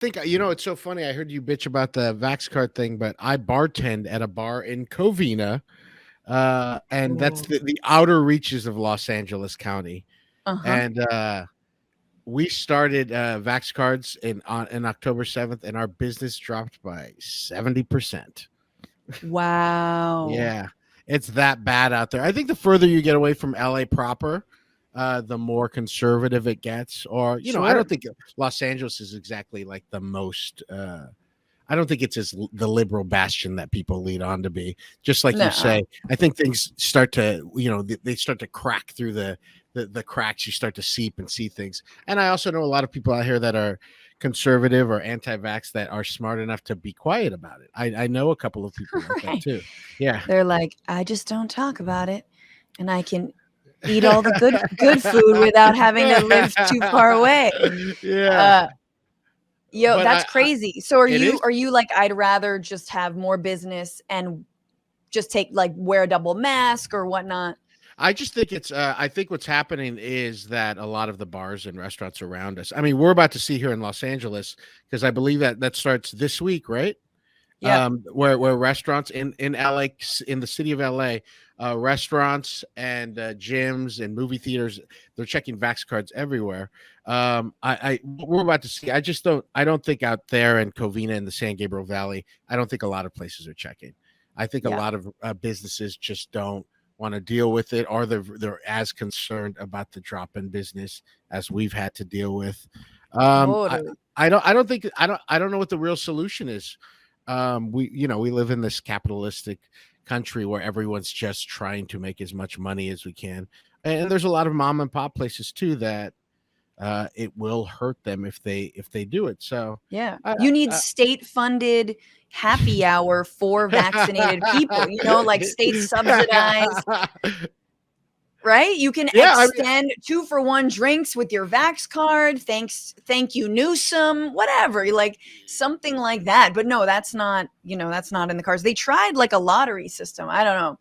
think, it's so funny. I heard you bitch about the Vax card thing, but I bartend at a bar in Covina, and that's Ooh. the outer reaches of Los Angeles County. Uh-huh. And we started Vax cards in October 7th, and our business dropped by 70%. Wow. Yeah, it's that bad out there. I think the further you get away from LA proper, the more conservative it gets. Or, I don't Sure. think Los Angeles is exactly like the most. I don't think it's the liberal bastion that people lead on to be. Just like you No. say, I think things start to, they start to crack through the cracks. You start to seep and see things. And I also know a lot of people out here that are conservative or anti-vax that are smart enough to be quiet about it. I know a couple of people like that Right. too. Yeah. They're like, I just don't talk about it, and I can eat all the good food without having to live too far away. Yeah. Yo, But that's crazy. So are it is. you like, I'd rather just have more business and just wear a double mask or whatnot? I just think I think what's happening is that a lot of the bars and restaurants around us. I mean, we're about to see here in Los Angeles, because I believe that starts this week, right? Yeah. Where restaurants in LA, in the city of LA, restaurants and gyms and movie theaters, they're checking Vax cards everywhere. We're about to see. I don't think out there in Covina in the San Gabriel Valley, I don't think a lot of places are checking. I think a Yeah. lot of businesses just don't want to deal with it, or they're as concerned about the drop in business as we've had to deal with. Totally. I don't know what the real solution is. We live in this capitalistic country where everyone's just trying to make as much money as we can, and there's a lot of mom and pop places too that it will hurt them if they do it. So Yeah. I, You need I, state-funded happy hour for vaccinated people, like state subsidized, right? You can Yeah, I mean, extend 2-for-1 drinks with your Vax card. Thank you, Newsom, whatever, like something like that. But no, that's not in the cards. They tried like a lottery system. I don't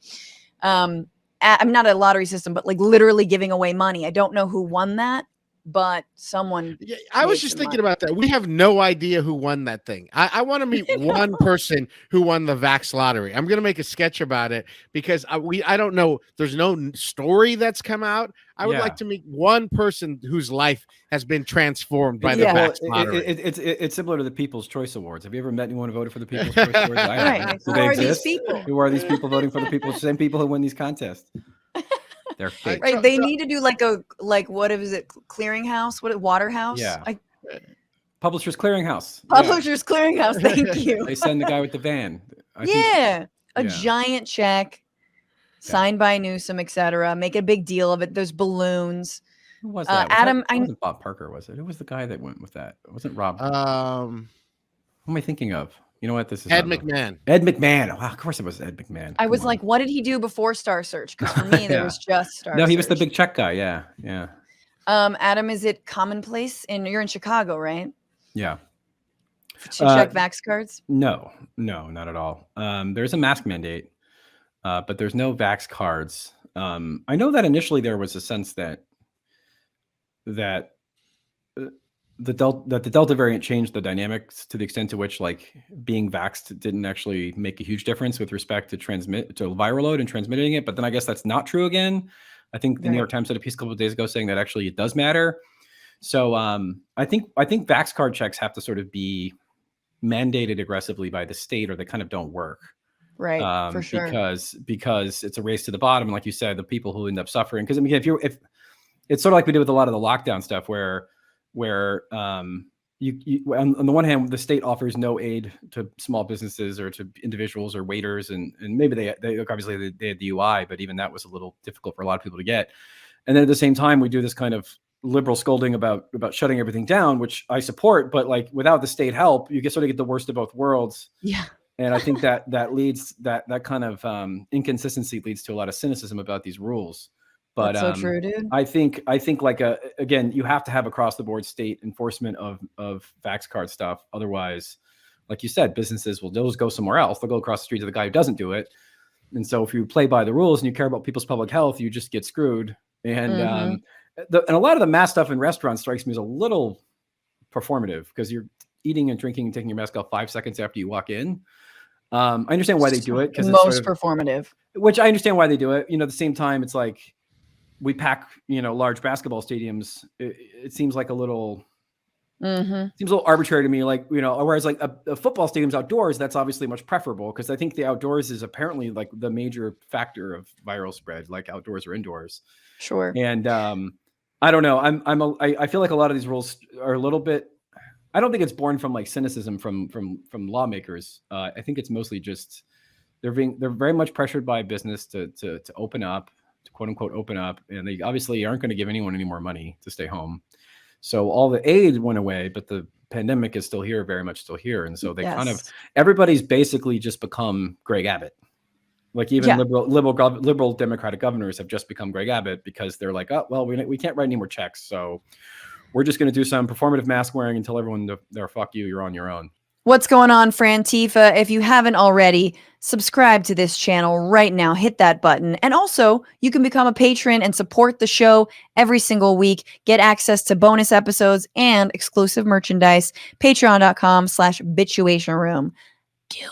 know. I'm not a lottery system, but like literally giving away money. I don't know who won that, but someone yeah, I was made just some thinking money. about that. We have no idea who won that thing. I want to meet one person who won the Vax lottery. I'm going to make a sketch about it, because I don't know. There's no story that's come out. I would like to meet one person whose life has been transformed by the Vax lottery. It's similar to the People's Choice Awards. Have you ever met anyone who voted for the People's Choice Awards? I Right. haven't. Like, Do who they are these exist? people? Who are these people voting for the people? Same people who win these contests. They're fake. Right. They need to do what is it? Clearinghouse? Waterhouse? Yeah. Publishers Clearinghouse. Publishers Clearinghouse. Thank you. They send the guy with the van. A giant check signed by Newsom, etc. Make a big deal of it. There's balloons. Who was that? Adam, it wasn't Bob Parker, was it? Who was the guy that went with that? It wasn't Rob. Who am I thinking of? You know what? This is Ed McMahon. Ed McMahon. Oh, of course it was Ed McMahon. I was like, what did he do before Star Search? Because for me, there was just Star Search. No, he was the big check guy. Yeah. Adam, is it commonplace you're in Chicago, right? Yeah. To check Vax cards? No, not at all. There's a mask mandate, but there's no Vax cards. I know that initially there was a sense that the Delta variant changed the dynamics to the extent to which like being vaxxed didn't actually make a huge difference with respect to viral load and transmitting it. But then I guess that's not true again. I think the New York Times had a piece a couple of days ago saying that actually it does matter. So I think Vax card checks have to sort of be mandated aggressively by the state, or they kind of don't work. Right, for sure. Because it's a race to the bottom, and like you said, the people who end up suffering. Because I mean, if it's sort of like we did with a lot of the lockdown stuff, where you on the one hand, the state offers no aid to small businesses or to individuals or waiters, and maybe they obviously they had the UI, but even that was a little difficult for a lot of people to get. And then at the same time, we do this kind of liberal scolding about shutting everything down, which I support, but like without the state help, you sort of get the worst of both worlds. Yeah. And I think that leads that kind of inconsistency leads to a lot of cynicism about these rules. But that's so true, dude. I think like again, you have to have across the board state enforcement of Vax card stuff. Otherwise, like you said, businesses they'll just go somewhere else. They'll go across the street to the guy who doesn't do it. And so if you play by the rules and you care about people's public health, you just get screwed. And and a lot of the mass stuff in restaurants strikes me as a little performative, because you're eating and drinking and taking your mask off 5 seconds after you walk in. I understand why they do it, because it's Most sort of performative. which I understand why they do it. At the same time, it's like we pack, large basketball stadiums. It seems like a little, seems a little arbitrary to me. Like, whereas like a football stadium's outdoors, that's obviously much preferable, because I think the outdoors is apparently like the major factor of viral spread, like outdoors or indoors. Sure. And I don't know. I feel like a lot of these rules are a little bit. I don't think it's born from like cynicism from lawmakers. I think it's mostly just they're very much pressured by business to open up, to quote unquote open up, and they obviously aren't going to give anyone any more money to stay home. So all the aid went away, but the pandemic is still here, very much still here, and so they kind of everybody's basically just become Greg Abbott. Like even liberal Democratic governors have just become Greg Abbott, because they're like, oh well, we can't write any more checks, so we're just going to do some performative mask wearing and tell everyone they're fuck you, you're on your own. What's going on, Frantifa? If you haven't already, subscribe to this channel right now. Hit that button. And also, you can become a patron and support the show every single week. Get access to bonus episodes and exclusive merchandise. Patreon.com/bitchuation room. Do